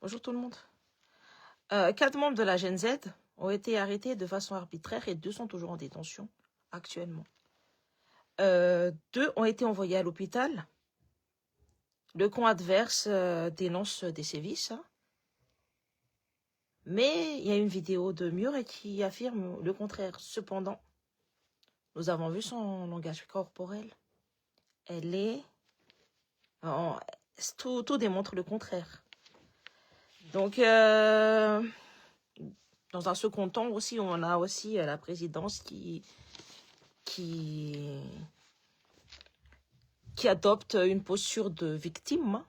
Bonjour tout le monde. 4 membres de la Gen Z ont été arrêtés de façon arbitraire et 2 sont toujours en détention actuellement. 2 ont été envoyés à l'hôpital. Le camp adverse dénonce des sévices. Mais il y a une vidéo de Muir qui affirme le contraire. Cependant, nous avons vu son langage corporel. Elle est... Tout démontre le contraire. Donc, dans un second temps aussi, on a aussi la présidence qui adopte une posture de victime,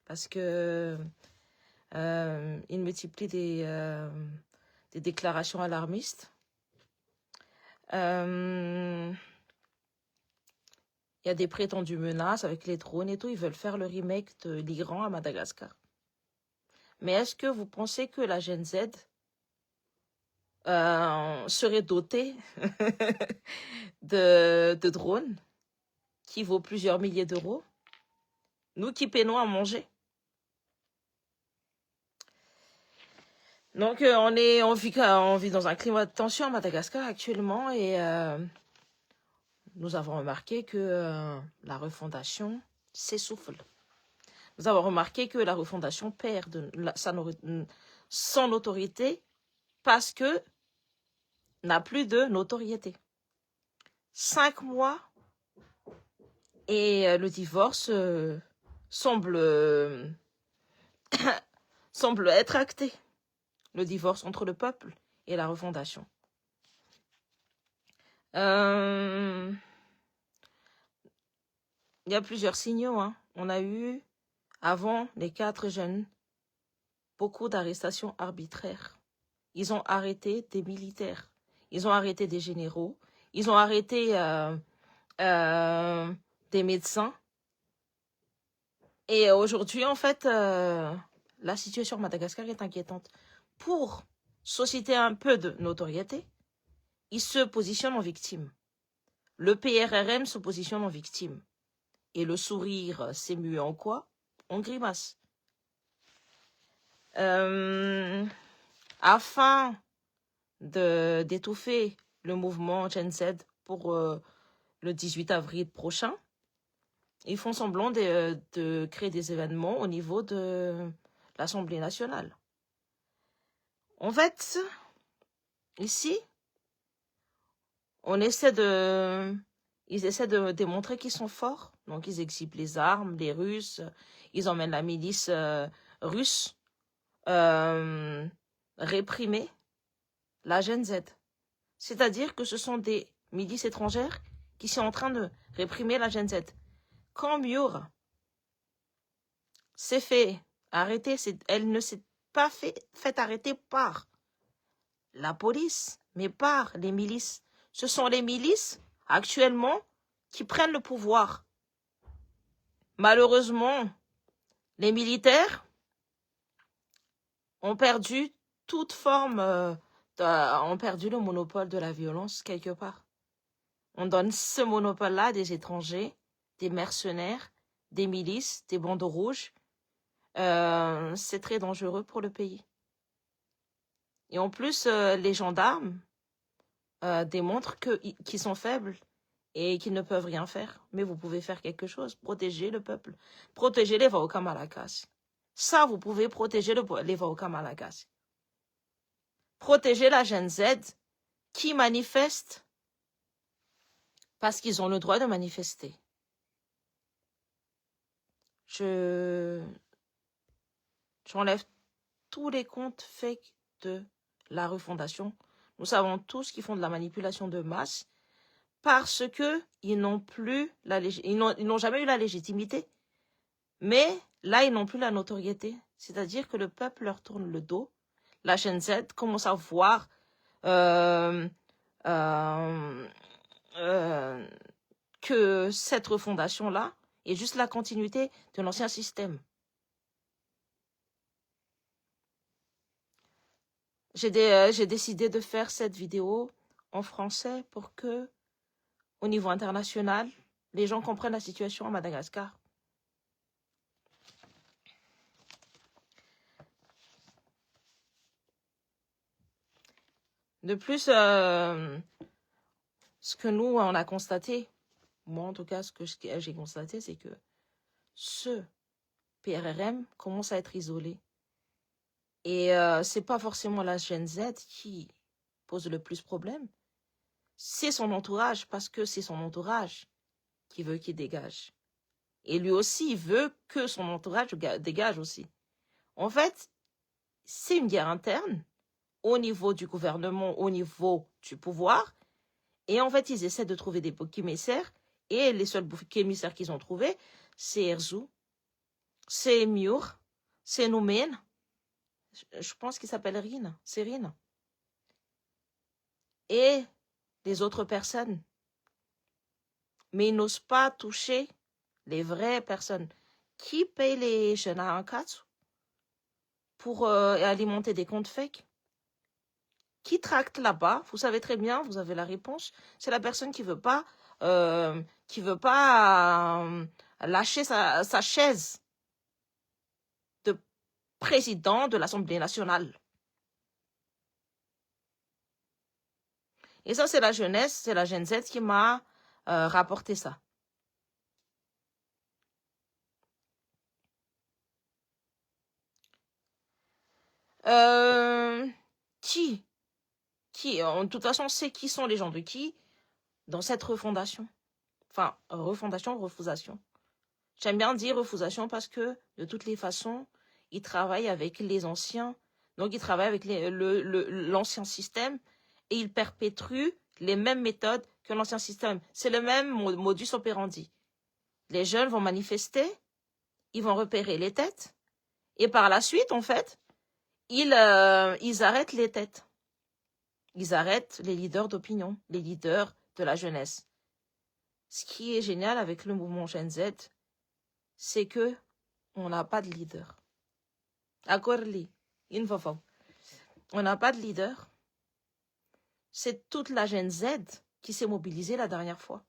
parce que il multiplie des déclarations alarmistes. Il y a des prétendues menaces avec les drones et tout. Ils veulent faire le remake de l'Iran à Madagascar. Mais est-ce que vous pensez que la Gen Z serait dotée de drones qui vaut plusieurs milliers d'euros? Nous qui peinons à manger. Donc, on vit dans un climat de tension à Madagascar actuellement et nous avons remarqué que la refondation s'essouffle. Nous avons remarqué que la refondation perd son autorité parce que n'a plus de notoriété. 5 mois et le divorce semble être acté. Le divorce entre le peuple et la refondation. Il y a plusieurs signaux. On a eu, avant les 4 jeunes, beaucoup d'arrestations arbitraires. Ils ont arrêté des militaires. Ils ont arrêté des généraux. Ils ont arrêté des médecins. Et aujourd'hui, en fait, la situation à Madagascar est inquiétante. Pour susciter un peu de notoriété, ils se positionnent en victime. Le PRRM se positionne en victime. Et le sourire s'est mué en quoi? En grimace. Afin d'étouffer le mouvement Gen Z pour le 18 avril prochain, ils font semblant de créer des événements au niveau de l'Assemblée nationale. En fait, ici, ils essaient de démontrer qu'ils sont forts. Donc, ils exhibent les armes, les Russes. Ils emmènent la milice russe réprimer la Gen Z. C'est-à-dire que ce sont des milices étrangères qui sont en train de réprimer la Gen Z. Quand Muir s'est fait arrêter, elle ne s'est pas fait arrêter par la police, mais par les milices. Ce sont les milices, actuellement, qui prennent le pouvoir. Malheureusement, les militaires ont perdu toute forme, ont perdu le monopole de la violence quelque part. On donne ce monopole-là à des étrangers, des mercenaires, des milices, des bandeaux rouges. C'est très dangereux pour le pays. Et en plus, les gendarmes démontrent qu'ils sont faibles et qu'ils ne peuvent rien faire. Mais vous pouvez faire quelque chose, protéger le peuple, protéger les Vaoka Malagasy. Ça, vous pouvez protéger les Vaoka Malagasy. Protéger la Gen Z qui manifeste parce qu'ils ont le droit de manifester. J'enlève tous les comptes fake de la refondation. Nous savons tous qu'ils font de la manipulation de masse parce que ils n'ont jamais eu la légitimité. Mais là, ils n'ont plus la notoriété. C'est-à-dire que le peuple leur tourne le dos. La Gen Z commence à voir que cette refondation-là est juste la continuité de l'ancien système. J'ai décidé de faire cette vidéo en français pour que, au niveau international, les gens comprennent la situation à Madagascar. De plus, ce que nous, on a constaté, moi en tout cas, ce que j'ai constaté, c'est que ce PRRM commence à être isolé. Et c'est pas forcément la Gen Z qui pose le plus problème, c'est son entourage, parce que c'est son entourage qui veut qu'il dégage. Et lui aussi, il veut que son entourage dégage aussi. En fait, c'est une guerre interne au niveau du gouvernement, au niveau du pouvoir. Et en fait, ils essaient de trouver des boucs émissaires. Et les seuls boucs émissaires qu'ils ont trouvés, c'est Erzou, c'est Miur, c'est Noumen. Je pense qu'il s'appelle Rin, c'est Rin. Et les autres personnes. Mais ils n'osent pas toucher les vraies personnes. Qui paye les jeunes à un 4 pour alimenter des comptes fake? Qui tracte là-bas? Vous savez très bien, vous avez la réponse. C'est la personne qui veut pas lâcher sa chaise de président de l'Assemblée nationale. Et ça, c'est la jeunesse, c'est la Gen Z qui m'a rapporté ça. Qui, en toute façon, c'est qui sont les gens de qui dans cette refondation. Enfin, refondation, refondation. J'aime bien dire refondation parce que, de toutes les façons, ils travaillent avec les anciens. Donc, ils travaillent avec l'ancien système et ils perpétuent les mêmes méthodes que l'ancien système. C'est le même modus operandi. Les jeunes vont manifester, ils vont repérer les têtes et par la suite, en fait, ils arrêtent les têtes. Ils arrêtent les leaders d'opinion, les leaders de la jeunesse. Ce qui est génial avec le mouvement Gen Z, c'est que on n'a pas de leader. Accorli, on n'a pas de leader. C'est toute la Gen Z qui s'est mobilisée la dernière fois.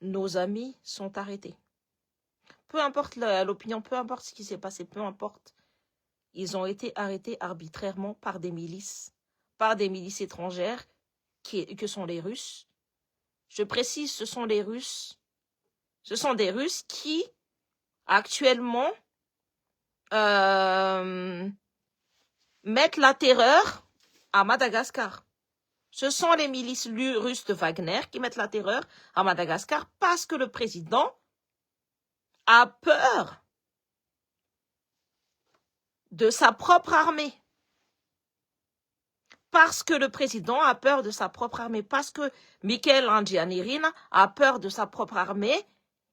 Nos amis sont arrêtés. Peu importe l'opinion, peu importe ce qui s'est passé, peu importe. Ils ont été arrêtés arbitrairement par des milices étrangères que sont les Russes. Je précise, ce sont les Russes. Ce sont des Russes qui, actuellement, mettent la terreur à Madagascar. Ce sont les milices russes de Wagner qui mettent la terreur à Madagascar parce que le président a peur de sa propre armée. Parce que le président a peur de sa propre armée. Parce que Michael Randrianirina a peur de sa propre armée.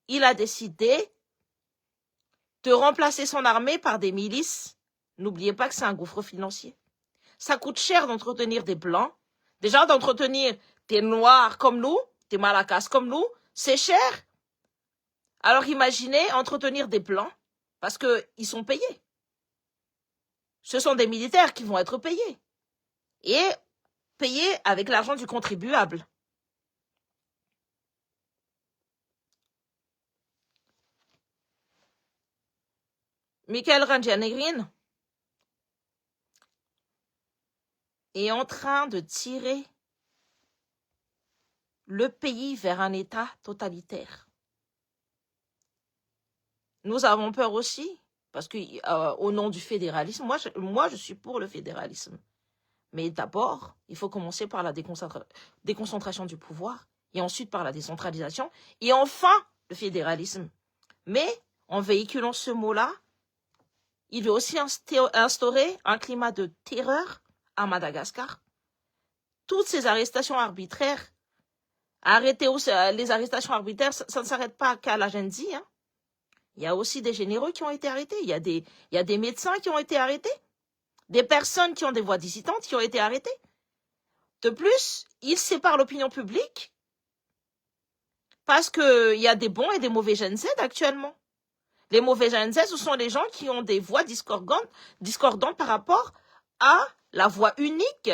Il a décidé de remplacer son armée par des milices. N'oubliez pas que c'est un gouffre financier. Ça coûte cher d'entretenir des blancs. Déjà, d'entretenir des noirs comme nous, des malacas comme nous, c'est cher. Alors imaginez entretenir des blancs, parce qu'ils sont payés. Ce sont des militaires qui vont être payés. Et payés avec l'argent du contribuable. Michael Randrianirina est en train de tirer le pays vers un état totalitaire. Nous avons peur aussi, parce que au nom du fédéralisme, moi je suis pour le fédéralisme. Mais d'abord, il faut commencer par la déconcentration du pouvoir, et ensuite par la décentralisation, et enfin le fédéralisme. Mais en véhiculant ce mot-là, il veut aussi instaurer un climat de terreur à Madagascar. Toutes ces arrestations arbitraires, les arrestations arbitraires, ça ne s'arrête pas qu'à la Gen Z. Hein. Il y a aussi des généraux qui ont été arrêtés. Il y a des médecins qui ont été arrêtés. Des personnes qui ont des voix dissidentes qui ont été arrêtées. De plus, ils séparent l'opinion publique parce qu'il y a des bons et des mauvais Gen Z actuellement. Les mauvais Gen Z, ce sont les gens qui ont des voix discordantes par rapport à la voix unique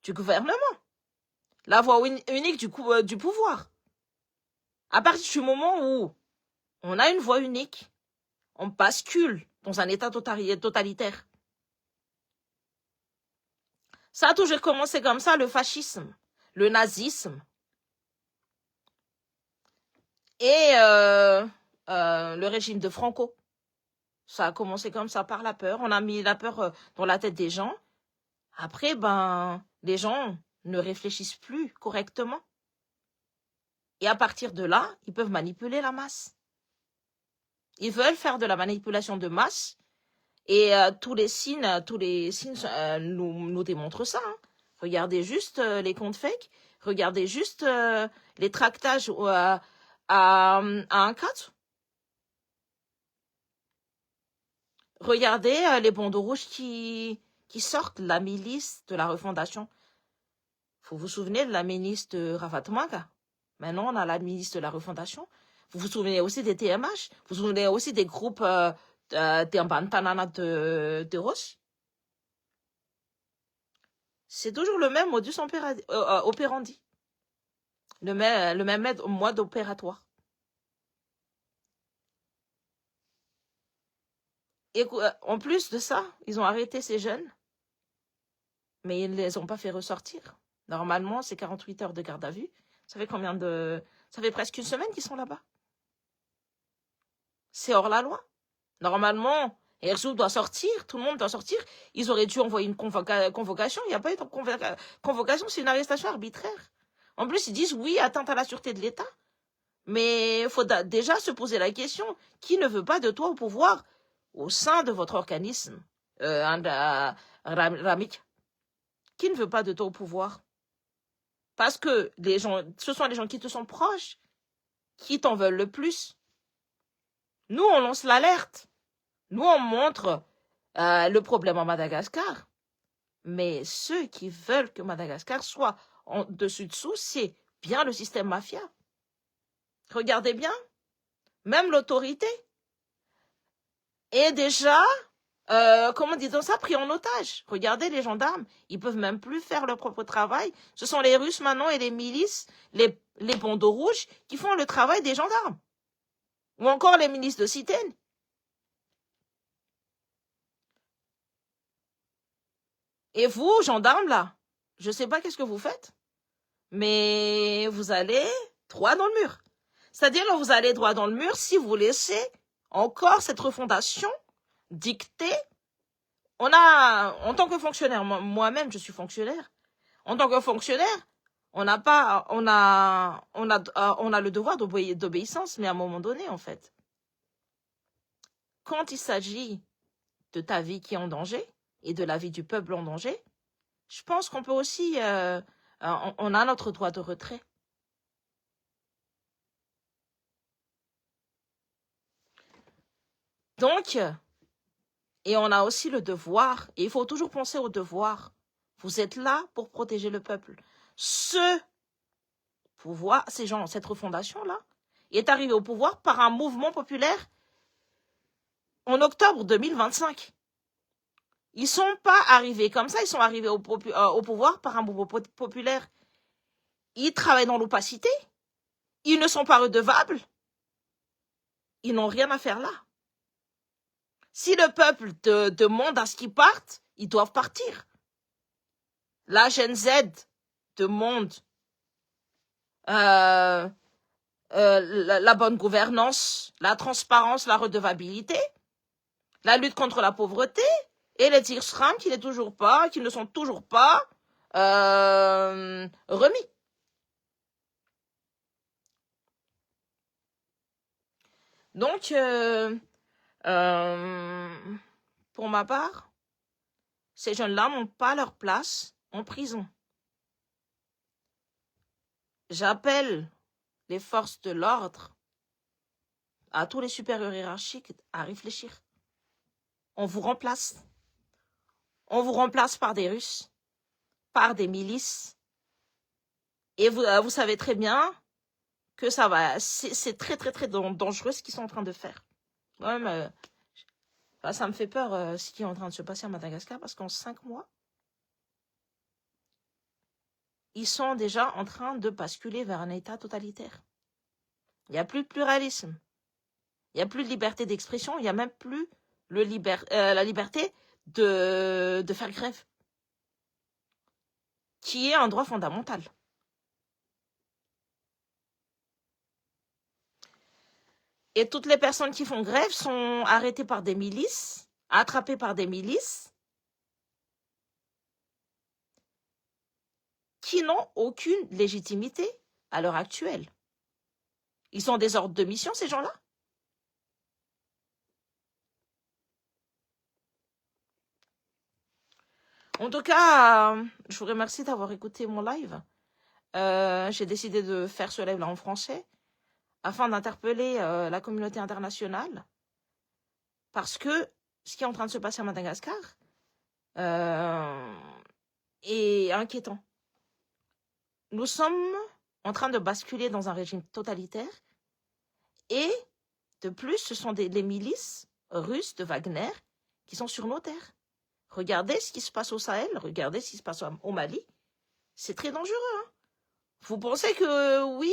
du gouvernement. La voix unique du pouvoir. À partir du moment où on a une voix unique, on bascule dans un état totalitaire. Ça a toujours commencé comme ça, le fascisme, le nazisme. Et le régime de Franco. Ça a commencé comme ça par la peur. On a mis la peur dans la tête des gens. Après, les gens ne réfléchissent plus correctement. Et à partir de là, ils peuvent manipuler la masse. Ils veulent faire de la manipulation de masse. Et tous les signes nous démontrent ça. Hein. Regardez juste les comptes fake. Regardez juste les tractages à un 4. Regardez les bandeaux rouges qui sortent, la milice de la refondation. Vous vous souvenez de la ministre de Rafat Manga. Maintenant, on a la ministre de la refondation. Vous vous souvenez aussi des TMH. Vous vous souvenez aussi des groupes Bantanana de Roche. C'est toujours le même modus operandi. Le même mode opératoire. Et en plus de ça, ils ont arrêté ces jeunes, mais ils ne les ont pas fait ressortir. Normalement, c'est 48 heures de garde à vue. Ça fait presque une semaine qu'ils sont là-bas. C'est hors la loi. Normalement, Herzog doit sortir, tout le monde doit sortir. Ils auraient dû envoyer une convocation. Il n'y a pas eu de convocation, c'est une arrestation arbitraire. En plus, ils disent oui, atteinte à la sûreté de l'État. Mais il faut déjà se poser la question, qui ne veut pas de toi au pouvoir au sein de votre organisme, Ramik? Qui ne veut pas de toi au pouvoir? Parce que ce sont les gens qui te sont proches, qui t'en veulent le plus. Nous, on lance l'alerte. Nous, on montre le problème en Madagascar. Mais ceux qui veulent que Madagascar soit en dessus-dessous, c'est bien le système mafia. Regardez bien, même l'autorité est déjà, comment dit-on ça, pris en otage. Regardez les gendarmes, ils peuvent même plus faire leur propre travail. Ce sont les Russes maintenant et les milices, les bandeaux rouges qui font le travail des gendarmes. Ou encore les milices de Citène. Et vous, gendarmes, là, je ne sais pas qu'est-ce que vous faites, mais vous allez droit dans le mur. C'est-à-dire que vous allez droit dans le mur si vous laissez encore cette refondation dicter. En tant que fonctionnaire, moi-même, je suis fonctionnaire. En tant que fonctionnaire, on a le devoir d'obéissance, mais à un moment donné, en fait, quand il s'agit de ta vie qui est en danger et de la vie du peuple en danger, je pense qu'on peut aussi, on a notre droit de retrait. Donc, et on a aussi le devoir, et il faut toujours penser au devoir. Vous êtes là pour protéger le peuple. Ce pouvoir, cette refondation-là, est arrivée au pouvoir par un mouvement populaire en octobre 2025. Ils ne sont pas arrivés comme ça, ils sont arrivés au pouvoir par un mouvement populaire. Ils travaillent dans l'opacité, ils ne sont pas redevables, ils n'ont rien à faire là. Si le peuple demande à ce qu'ils partent, ils doivent partir. La Gen Z demande la bonne gouvernance, la transparence, la redevabilité, la lutte contre la pauvreté, et les Tirsram qui ne sont toujours pas remis. Donc, pour ma part, ces jeunes-là n'ont pas leur place en prison. J'appelle les forces de l'ordre, à tous les supérieurs hiérarchiques, à réfléchir. On vous remplace. On vous remplace par des Russes, par des milices. Et vous savez très bien que c'est très, très, très dangereux ce qu'ils sont en train de faire. Même, ça me fait peur ce qui est en train de se passer à Madagascar, parce qu'en 5 mois, ils sont déjà en train de basculer vers un état totalitaire. Il n'y a plus de pluralisme. Il n'y a plus de liberté d'expression. Il n'y a même plus la liberté de faire grève. qui est un droit fondamental. Et toutes les personnes qui font grève sont arrêtées par des milices, attrapées par des milices, qui n'ont aucune légitimité à l'heure actuelle. Ils ont des ordres de mission, ces gens-là. En tout cas, je vous remercie d'avoir écouté mon live. J'ai décidé de faire ce live-là en français afin d'interpeller la communauté internationale parce que ce qui est en train de se passer à Madagascar est inquiétant. Nous sommes en train de basculer dans un régime totalitaire et de plus, ce sont les milices russes de Wagner qui sont sur nos terres. Regardez ce qui se passe au Sahel, regardez ce qui se passe au Mali. C'est très dangereux. Hein. Vous pensez que oui,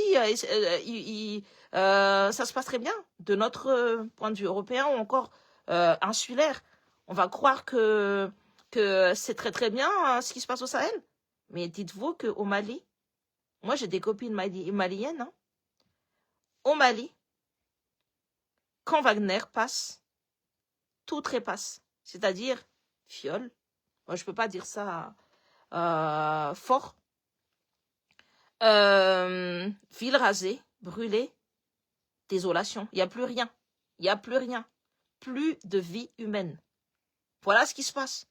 ça se passe très bien de notre point de vue européen ou encore insulaire. On va croire que c'est très très bien hein, ce qui se passe au Sahel. Mais dites-vous qu'au Mali, moi j'ai des copines maliennes, hein, au Mali, quand Wagner passe, tout trépasse. C'est-à-dire fiole. Moi je peux pas dire ça fort. Ville rasée, brûlée, désolation. Il n'y a plus rien. Il n'y a plus rien. Plus de vie humaine. Voilà ce qui se passe.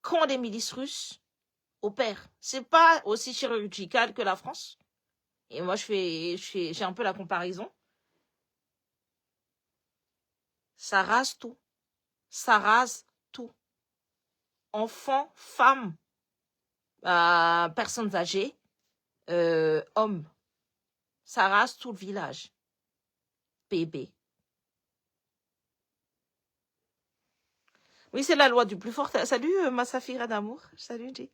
Quand les milices russes opèrent, c'est pas aussi chirurgical que la France. Et moi, j'ai un peu la comparaison. Ça rase tout. Ça rase tout. Enfants, femmes, personnes âgées, hommes. Ça rase tout le village. Bébé. Oui, c'est la loi du plus fort. Salut, ma Safira d'amour. Salut, J.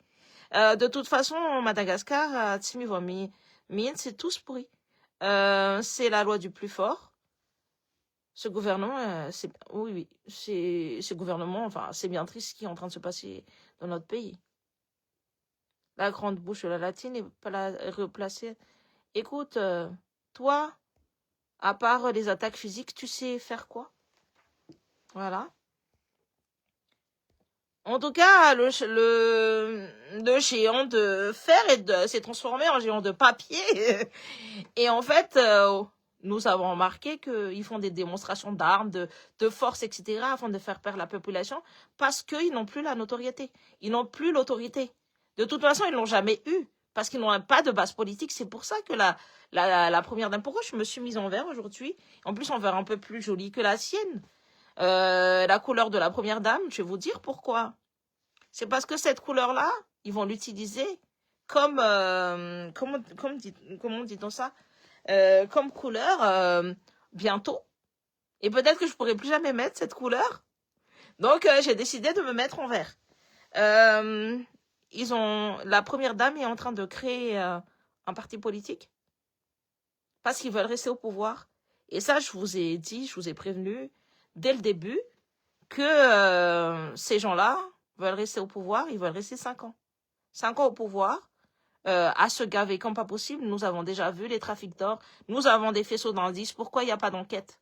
De toute façon, Madagascar, c'est tous pourris. C'est la loi du plus fort. Ce gouvernement, oui, ce gouvernement, enfin, c'est bien triste ce qui est en train de se passer dans notre pays. La grande bouche de la latine est pas replacée. Écoute, toi, à part les attaques physiques, tu sais faire quoi? Voilà. En tout cas, le géant de fer s'est transformé en géant de papier. Et en fait, nous avons remarqué qu'ils font des démonstrations d'armes, de force, etc., afin de faire perdre la population, parce qu'ils n'ont plus la notoriété. Ils n'ont plus l'autorité. De toute façon, ils ne l'ont jamais eu, parce qu'ils n'ont pas de base politique. C'est pour ça que la première dame, pourquoi je me suis mise en vert aujourd'hui? En plus, en vert un peu plus joli que la sienne. La couleur de la première dame, je vais vous dire pourquoi. C'est parce que cette couleur-là, ils vont l'utiliser comme, comment dit-on ça, comme couleur bientôt. Et peut-être que je pourrai plus jamais mettre cette couleur. Donc, j'ai décidé de me mettre en vert. La première dame est en train de créer un parti politique parce qu'ils veulent rester au pouvoir. Et ça, je vous ai dit, je vous ai prévenu dès le début que ces gens-là veulent rester au pouvoir, ils veulent rester 5 ans. 5 ans au pouvoir, à se gaver comme pas possible. Nous avons déjà vu les trafics d'or, nous avons des faisceaux d'indices. Pourquoi il n'y a pas d'enquête?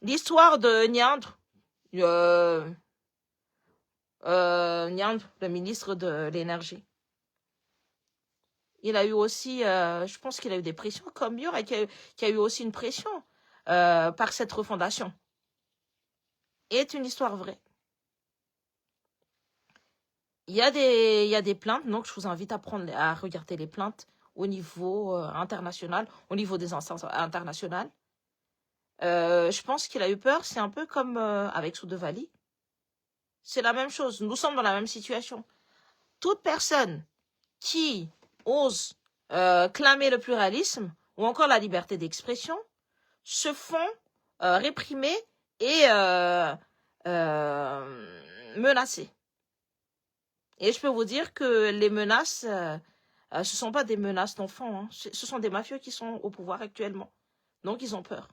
L'histoire de Niandre, Niandre, le ministre de l'énergie. Il a eu aussi, je pense qu'il a eu des pressions, comme Muir, et qui a eu aussi une pression par cette refondation. Est une histoire vraie. Il y a des plaintes, donc je vous invite à regarder les plaintes au niveau international, au niveau des instances internationales. Je pense qu'il a eu peur, c'est un peu comme avec Soudevali. C'est la même chose, nous sommes dans la même situation. Toute personne qui ose clamer le pluralisme ou encore la liberté d'expression se font réprimer et menacer. Et je peux vous dire que les menaces, ce sont pas des menaces d'enfants, hein. Ce sont des mafieux qui sont au pouvoir actuellement. Donc ils ont peur.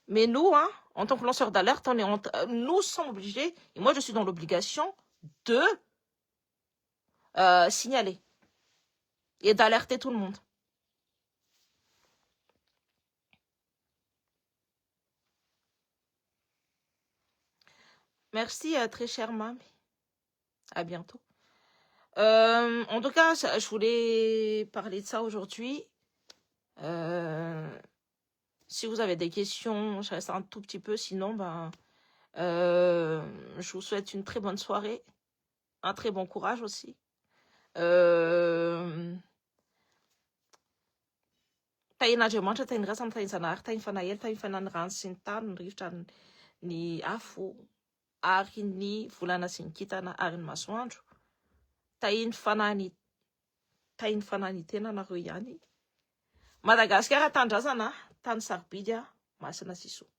Mais nous, hein, en tant que lanceurs d'alerte, nous sommes obligés, et moi je suis dans l'obligation de signaler et d'alerter tout le monde. Merci, très chère Mam. À bientôt. En tout cas, je voulais parler de ça aujourd'hui. Si vous avez des questions, je reste un tout petit peu. Sinon, ben, je vous souhaite une très bonne soirée. Un très bon courage aussi. Taina Andriamanitra, tainy rasa, tainy zanahary, tainy fanahelo, tainy fanany rano sy ny tany, ny rivotra ny afo, ary ny volana sy ny kintana, ary ny masoandro. Tainy fanany tena nareo ihany. Madagasikara, tanindrazana, tany sarobidy, masina sy soa.